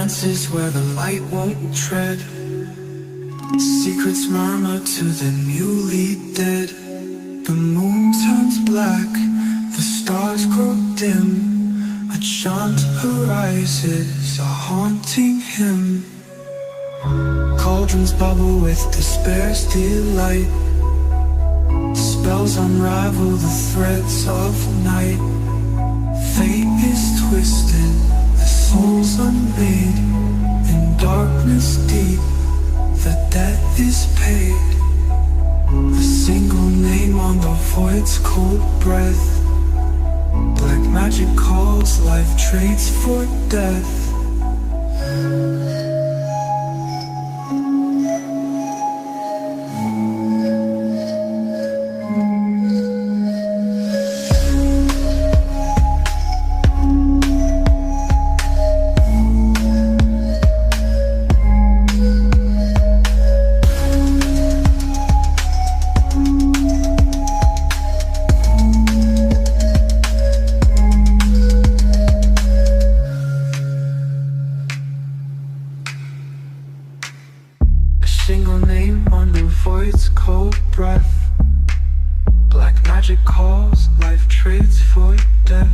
dances where the light won't tread. Secrets murmur to the newly dead. The moon turns black, the stars grow dim. A chant arises, a haunting hymn. Cauldrons bubble with despair's delight. Spells unravel the threads of night. Fate is twisted, the soul's unmade. In darkness deep, the debt is paid. A single name on the void's cold breath. Black magic calls, life trades for death. Single name on the void's cold breath. Black magic calls, life trades for death.